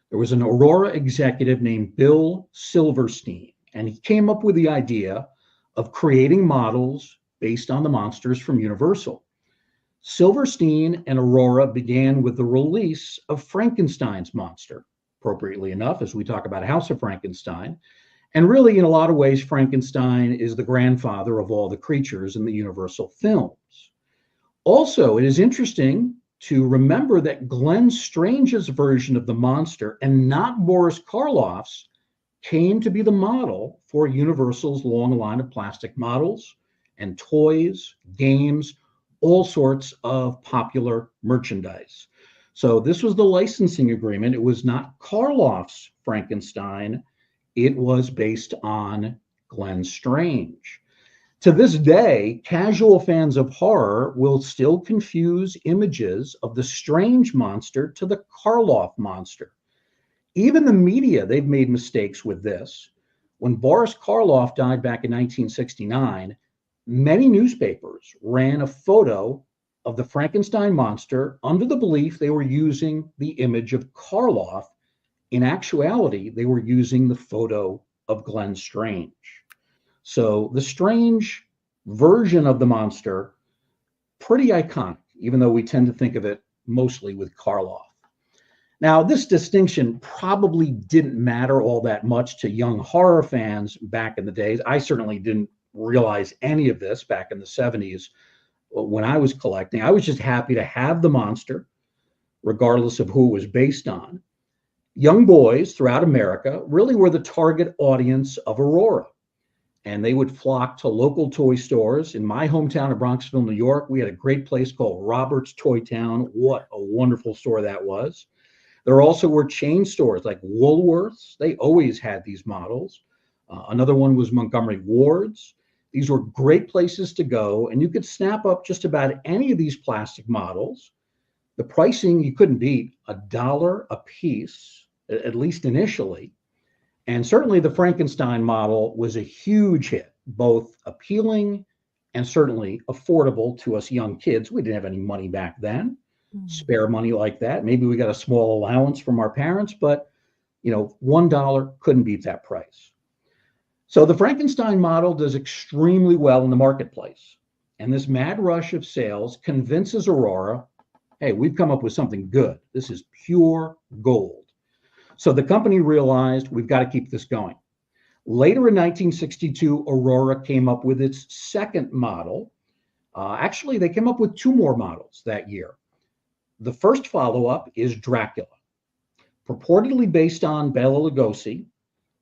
There was an Aurora executive named Bill Silverstein, and he came up with the idea of creating models based on the monsters from Universal. Silverstein and Aurora began with the release of Frankenstein's monster, appropriately enough, as we talk about House of Frankenstein. And really, in a lot of ways, Frankenstein is the grandfather of all the creatures in the Universal films. Also, it is interesting to remember that Glenn Strange's version of the monster, and not Boris Karloff's, came to be the model for Universal's long line of plastic models and toys, games, all sorts of popular merchandise. So this was the licensing agreement. It was not Karloff's Frankenstein. It was based on Glenn Strange. To this day, casual fans of horror will still confuse images of the Strange monster to the Karloff monster. Even the media, they've made mistakes with this. When Boris Karloff died back in 1969, many newspapers ran a photo of the Frankenstein monster under the belief they were using the image of Karloff. In actuality, they were using the photo of Glenn Strange. So the Strange version of the monster, pretty iconic, even though we tend to think of it mostly with Karloff. Now, this distinction probably didn't matter all that much to young horror fans back in the days. I certainly didn't realize any of this back in the 70s when I was collecting. I was just happy to have the monster, regardless of who it was based on. Young boys throughout America really were the target audience of Aurora, and they would flock to local toy stores. In my hometown of Bronxville, New York, we had a great place called Robert's Toy Town. What a wonderful store that was. There also were chain stores like Woolworths. They always had these models. Another one was Montgomery Ward's. These were great places to go, and you could snap up just about any of these plastic models. The pricing you couldn't beat, $1 a piece, at least initially. And certainly the Frankenstein model was a huge hit, both appealing and certainly affordable to us young kids. We didn't have any money back then, spare money like that. Maybe we got a small allowance from our parents, but $1 couldn't beat that price. So the Frankenstein model does extremely well in the marketplace. And this mad rush of sales convinces Aurora, hey, we've come up with something good. This is pure gold. So the company realized we've got to keep this going. Later in 1962, Aurora came up with its second model. Actually, they came up with two more models that year. The first follow-up is Dracula, purportedly based on Bela Lugosi,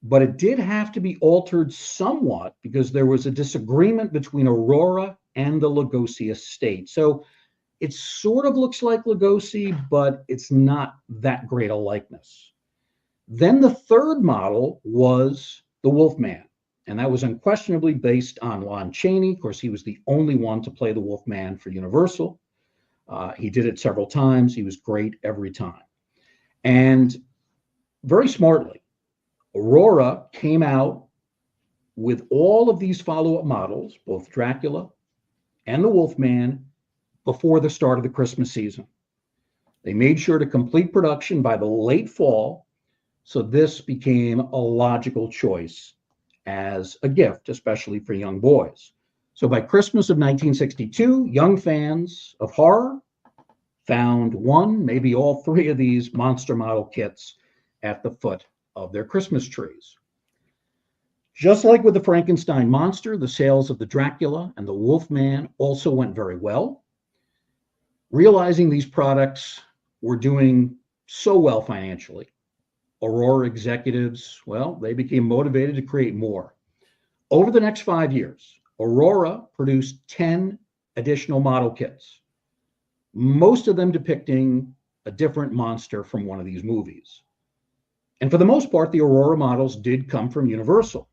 but it did have to be altered somewhat because there was a disagreement between Aurora and the Lugosi estate. So it sort of looks like Lugosi, but it's not that great a likeness. Then the third model was the Wolfman, and that was unquestionably based on Lon Chaney. Of course, he was the only one to play the Wolfman for Universal. He did it several times. He was great every time. And very smartly, Aurora came out with all of these follow-up models, both Dracula and the Wolfman, before the start of the Christmas season. They made sure to complete production by the late fall, so this became a logical choice as a gift, especially for young boys. So by Christmas of 1962, young fans of horror found one, maybe all three of these monster model kits at the foot of their Christmas trees. Just like with the Frankenstein monster, the sales of the Dracula and the Wolfman also went very well. Realizing these products were doing so well financially, Aurora executives, well, they became motivated to create more. Over the next 5 years, Aurora produced 10 additional model kits, most of them depicting a different monster from one of these movies. And for the most part, the Aurora models did come from Universal.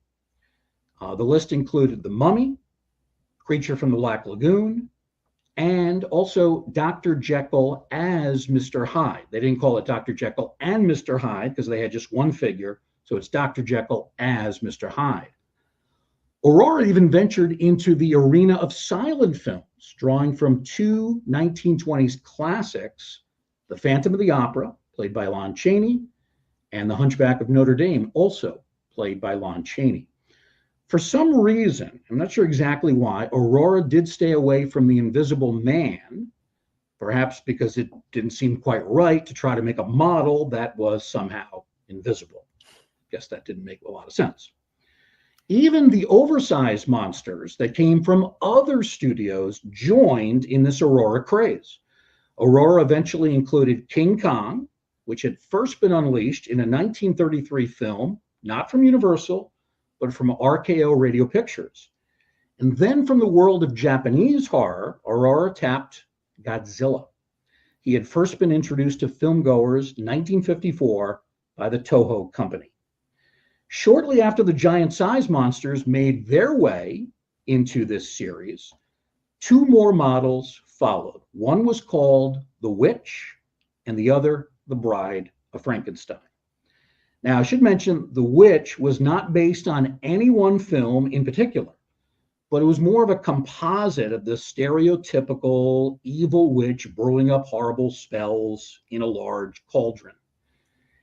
The list included the Mummy, Creature from the Black Lagoon, and also Dr. Jekyll as Mr. Hyde. They didn't call it Dr. Jekyll and Mr. Hyde because they had just one figure, so it's Dr. Jekyll as Mr. Hyde. Aurora even ventured into the arena of silent films, drawing from two 1920s classics, The Phantom of the Opera, played by Lon Chaney, and The Hunchback of Notre Dame, also played by Lon Chaney. For some reason, I'm not sure exactly why, Aurora did stay away from the Invisible Man, perhaps because it didn't seem quite right to try to make a model that was somehow invisible. I guess that didn't make a lot of sense. Even the oversized monsters that came from other studios joined in this Aurora craze. Aurora eventually included King Kong, which had first been unleashed in a 1933 film, not from Universal, but from RKO Radio Pictures. And then from the world of Japanese horror, Aurora tapped Godzilla. He had first been introduced to filmgoers in 1954 by the Toho Company. Shortly after the giant-sized monsters made their way into this series, two more models followed. One was called The Witch, and the other, The Bride of Frankenstein. Now, I should mention The Witch was not based on any one film in particular, but it was more of a composite of the stereotypical evil witch brewing up horrible spells in a large cauldron.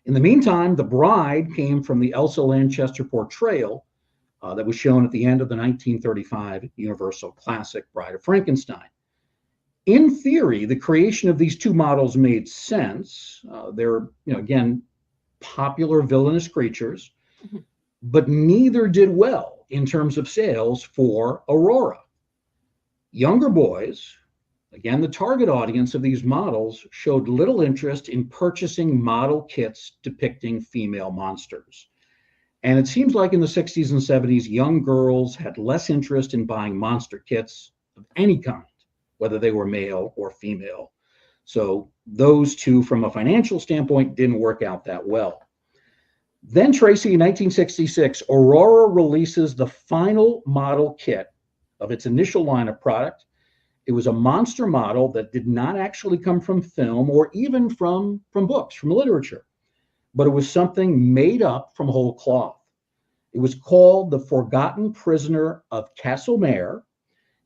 In the meantime, The Bride came from the Elsa Lanchester portrayal that was shown at the end of the 1935 Universal classic Bride of Frankenstein. In theory, the creation of these two models made sense. They're, again, popular villainous creatures, but neither did well in terms of sales for Aurora. Younger boys, again, the target audience of these models, showed little interest in purchasing model kits depicting female monsters. And it seems like in the 60s and 70s, young girls had less interest in buying monster kits of any kind, whether they were male or female. So those two, from a financial standpoint, didn't work out that well. Then, Tracy, in 1966, Aurora releases the final model kit of its initial line of product. It was a monster model that did not actually come from film or even from books, from literature, but it was something made up from whole cloth. It was called The Forgotten Prisoner of Castlemare.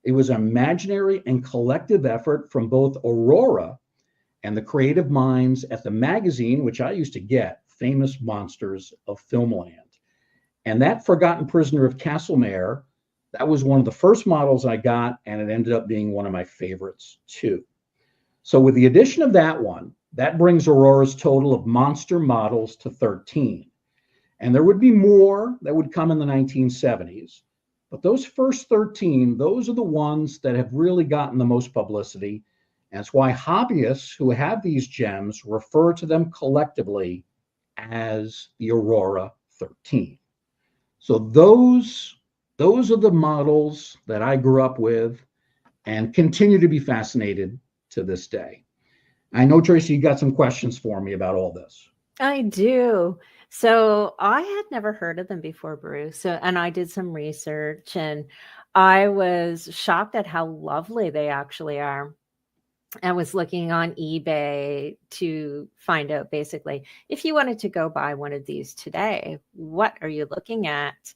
It was an imaginary and collective effort from both Aurora and the creative minds at the magazine, which I used to get, Famous Monsters of Filmland. And that Forgotten Prisoner of Castlemare, that was one of the first models I got, and it ended up being one of my favorites too. So with the addition of that one, that brings Aurora's total of monster models to 13. And there would be more that would come in the 1970s. But those first 13, those are the ones that have really gotten the most publicity. And that's why hobbyists who have these gems refer to them collectively as the Aurora 13. So those are the models that I grew up with and continue to be fascinated to this day. I know, Tracy, you got some questions for me about all this. I do. So I had never heard of them before, Bruce. So, and I did some research and I was shocked at how lovely they actually are. I was looking on eBay to find out basically if you wanted to go buy one of these today, what are you looking at?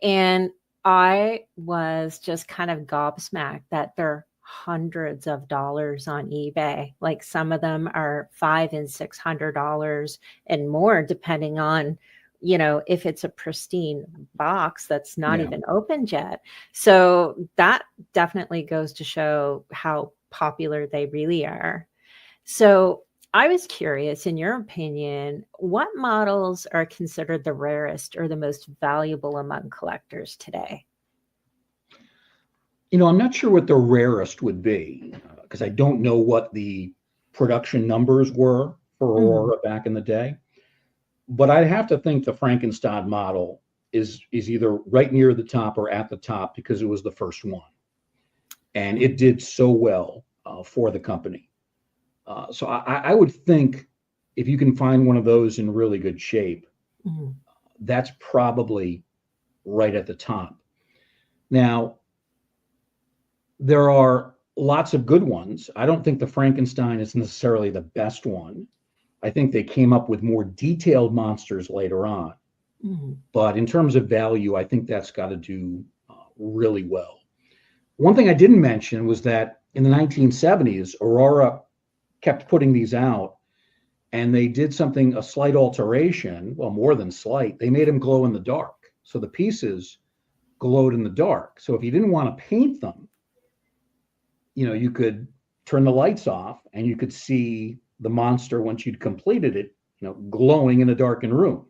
And I was just kind of gobsmacked that they're hundreds of dollars on eBay. Like some of them are $500 and $600 and more, depending on, if it's a pristine box that's not Yeah. even opened yet. So that definitely goes to show how popular they really are. So I was curious, in your opinion, what models are considered the rarest or the most valuable among collectors today? I'm not sure what the rarest would be because I don't know what the production numbers were for Mhm. Aurora back in the day. But I'd have to think the Frankenstein model is either right near the top or at the top because it was the first one, and it did so well for the company. So I would think if you can find one of those in really good shape, Mhm. that's probably right at the top. Now, there are lots of good ones. I don't think the Frankenstein is necessarily the best one. I think they came up with more detailed monsters later on. Mhm. But in terms of value, I think that's got to do really well. One thing I didn't mention was that in the 1970s, Aurora kept putting these out, and they did something, a slight alteration, well, more than slight. They made them glow in the dark. So the pieces glowed in the dark. So if you didn't want to paint them, you could turn the lights off and you could see the monster once you'd completed it, glowing in a darkened room.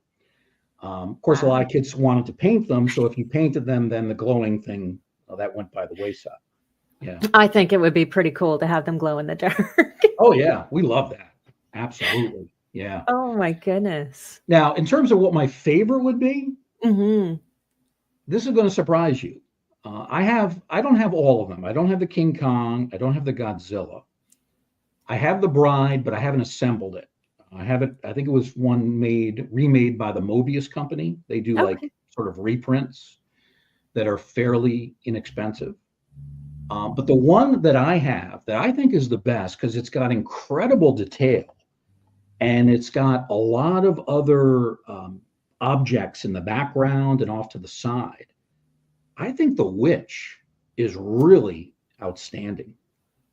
Of course, a lot Wow. of kids wanted to paint them. So if you painted them, then the glowing thing, well, that went by the wayside. Yeah. I think it would be pretty cool to have them glow in the dark. Oh, yeah. We love that. Absolutely. Yeah. Oh my goodness. Now, in terms of what my favorite would be, Mhm. this is going to surprise you. I don't have all of them. I don't have the King Kong. I don't have the Godzilla. I have the Bride, but I haven't assembled it. I have it. I think it was one remade by the Mobius company. They do like Okay. sort of reprints that are fairly inexpensive. But the one that I have that I think is the best because it's got incredible detail and it's got a lot of other objects in the background and off to the side. I think the Witch is really outstanding.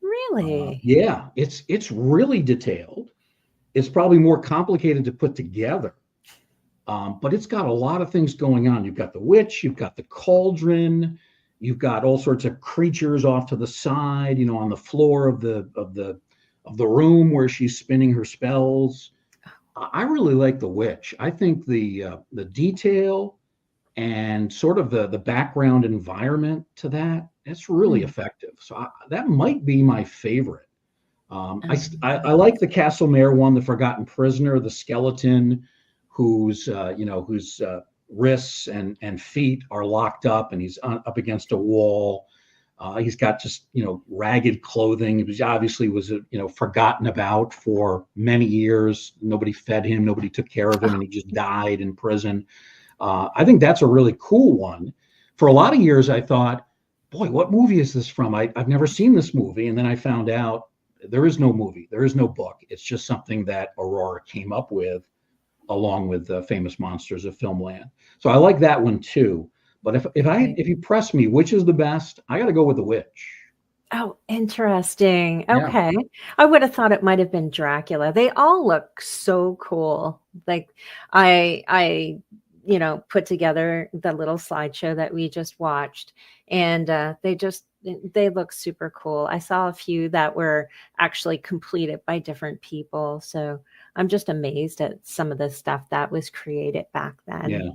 Really? Yeah, it's really detailed. It's probably more complicated to put together, but it's got a lot of things going on. You've got the witch, you've got the cauldron, you've got all sorts of creatures off to the side, on the floor of the room where she's spinning her spells. I really like the witch. I think the detail and sort of the background environment to that, it's really Mm. effective. So that might be my favorite. I Um, like the Castlemare one, the Forgotten Prisoner, the skeleton whose wrists and feet are locked up, and he's up against a wall. He's got just ragged clothing. He was obviously was forgotten about for many years. Nobody fed him, nobody took care of him, and he just died in prison. I think that's a really cool one. For a lot of years, I thought, boy, what movie is this from? I've never seen this movie. And then I found out there is no movie, there is no book. It's just something that Aurora came up with along with the famous monsters of Filmland. So I like that one too. But okay. if you press me, which is the best? I got to go with the witch. Oh, interesting. Yeah. Okay. I would have thought it might have been Dracula. They all look so cool. Like I put together the little slideshow that we just watched, and they look super cool. I saw a few that were actually completed by different people. So I'm just amazed at some of the stuff that was created back then. Yeah.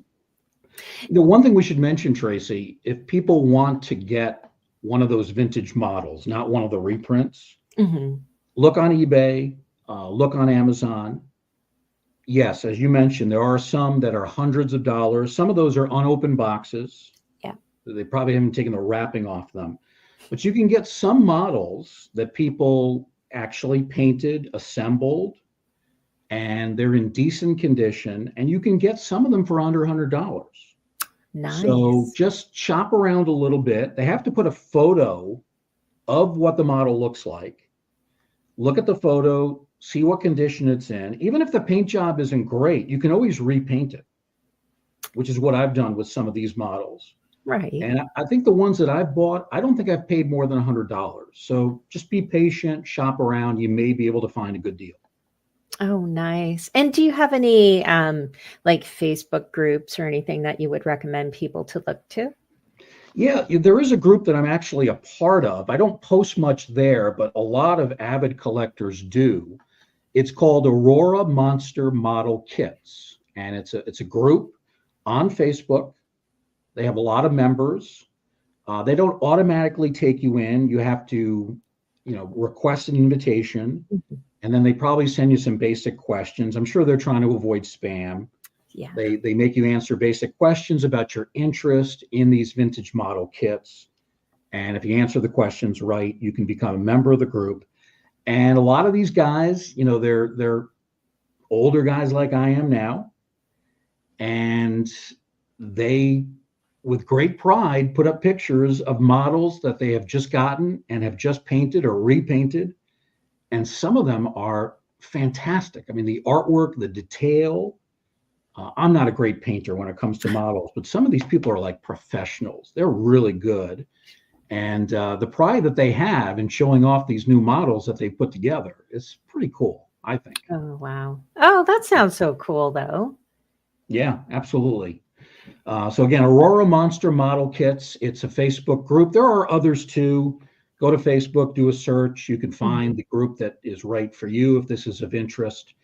The one thing we should mention, Tracy, if people want to get one of those vintage models, not one of the reprints, Hmm. look on eBay, look on Amazon. Yes, as you mentioned, there are some that are hundreds of dollars. Some of those are unopened boxes. Yeah. They probably haven't taken the wrapping off them. But you can get some models that people actually painted, assembled, and they're in decent condition. And you can get some of them for under $100. So Nice. just shop around a little bit. They have to put a photo of what the model looks like. Look at the photo, see what condition it's in. Even if the paint job isn't great, you can always repaint it. which is what I've done with some of these models. Right. And I think the ones that I've bought, I don't think I've paid more than $100. So just be patient, shop around. You may be able to find a good deal. Oh, nice. And do you have any like Facebook groups or anything that you would recommend people to look to? Yeah, there is a group that I'm actually a part of. I don't post much there, but a lot of avid collectors do. It's called Aurora Monster Model Kits, and it's a group on Facebook. They have a lot of members. They don't automatically take you in. You have to, request an invitation, Mhm. and then they probably send you some basic questions. I'm sure they're trying to avoid spam. Yeah. They make you answer basic questions about your interest in these vintage model kits. And if you answer the questions right, you can become a member of the group. And a lot of these guys, they're older guys like I am now, and they, with great pride, put up pictures of models that they have just gotten and have just painted or repainted. And some of them are fantastic. I mean, the artwork, the detail. I'm not a great painter when it comes to models, but some of these people are like professionals. They're really good. And the pride that they have in showing off these new models that they put together is pretty cool, I think. Oh, wow. Oh, that sounds so cool, though. Yeah, absolutely. So again, Aurora Monster Model Kits. It's a Facebook group. There are others too. Go to Facebook, do a search. You can find Mhm. the group that is right for you if this is of interest.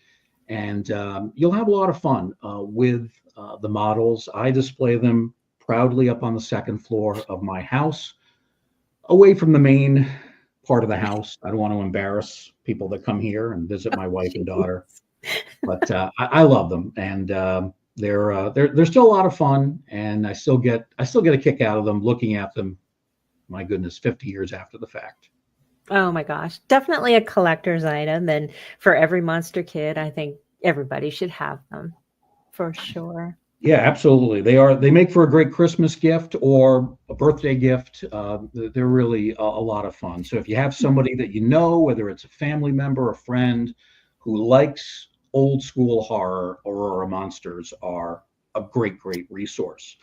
And you'll have a lot of fun with the models. I display them proudly up on the second floor of my house, away from the main part of the house. I don't want to embarrass people that come here and visit my wife and Jeez. daughter, but I love them, and they're still a lot of fun, and I still get a kick out of them looking at them. My goodness, 50 years after the fact. Oh my gosh. Definitely a collector's item. And for every monster kid, I think everybody should have them for sure. Yeah, absolutely. They make for a great Christmas gift or a birthday gift. They're really a lot of fun. So if you have somebody that you know, whether it's a family member, a friend who likes old school horror, Aurora Monsters are a great resource.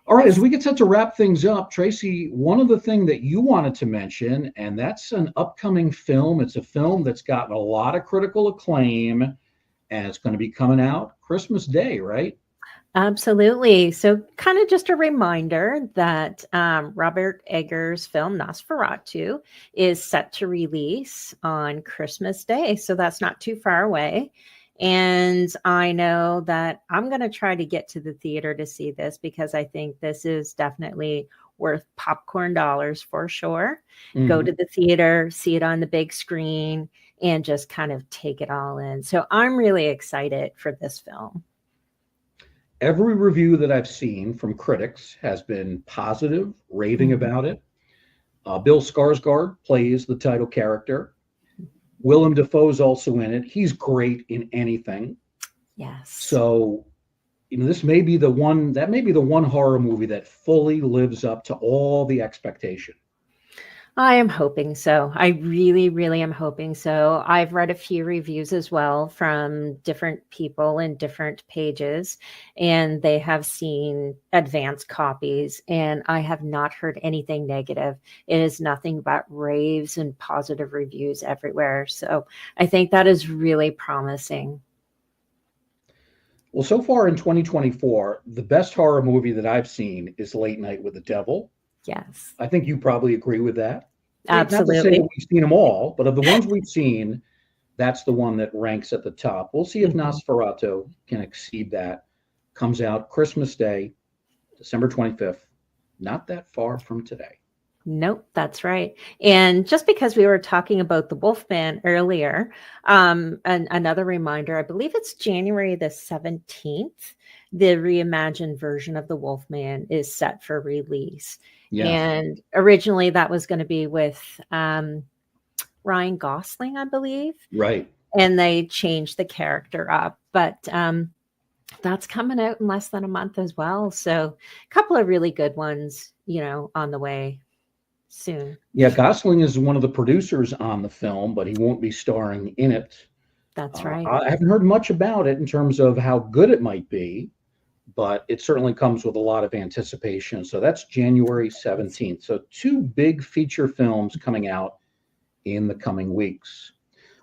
All right, as we get set to wrap things up, Tracy, one other thing that you wanted to mention, and that's an upcoming film. It's a film that's gotten a lot of critical acclaim, and it's going to be coming out Christmas Day, right? Absolutely. So, kind of just a reminder that Robert Eggers' film Nosferatu is set to release on Christmas Day. So, that's not too far away. And I know that I'm going to try to get to the theater to see this because I think this is definitely worth popcorn dollars for sure. Go to Mhm. the theater, see it on the big screen, and just kind of take it all in. So, I'm really excited for this film. Every review that I've seen from critics has been positive, raving Mhm. about it. Bill Skarsgård plays the title character. Willem Dafoe's also in it. He's great in anything. Yes. So, this may be the one that may be the one horror movie that fully lives up to all the expectation. I am hoping so. I really, really am hoping so. I've read a few reviews as well from different people and different pages, and they have seen advanced copies, and I have not heard anything negative. It is nothing but raves and positive reviews everywhere. So I think that is really promising. Well, so far in 2024, the best horror movie that I've seen is Late Night with the Devil. Yes, I think you probably agree with that. Not to say that absolutely. we've seen them all, but of the ones we've seen, that's the one that ranks at the top. We'll see if Mhm. Nosferatu can exceed that. Comes out Christmas Day, December 25th, not that far from today. Nope, that's right. And just because we were talking about the Wolfman earlier, and another reminder, I believe it's January the 17th, the reimagined version of the Wolfman is set for release. Yes, And originally that was going to be with Ryan Gosling, I believe, right. and they changed the character up. But that's coming out in less than a month as well. So a couple of really good ones, on the way soon. Yeah, Gosling is one of the producers on the film, but he won't be starring in it. That's right. I haven't heard much about it in terms of how good it might be, but it certainly comes with a lot of anticipation. So that's January 17th. So two big feature films coming out in the coming weeks.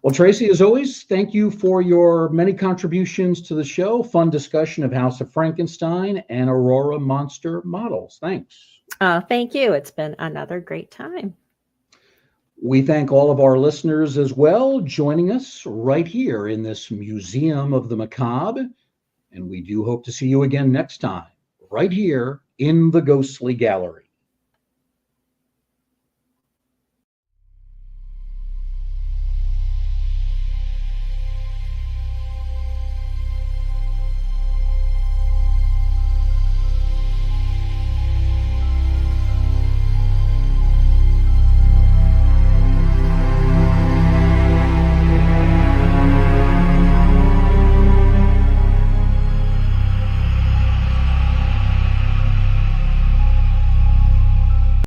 Well, Tracy, as always, thank you for your many contributions to the show. Fun discussion of House of Frankenstein and Aurora Monster Models. Thanks. Thank you. It's been another great time. We thank all of our listeners as well, joining us right here in this Museum of the Macabre. And we do hope to see you again next time, right here in the Ghostly Gallery.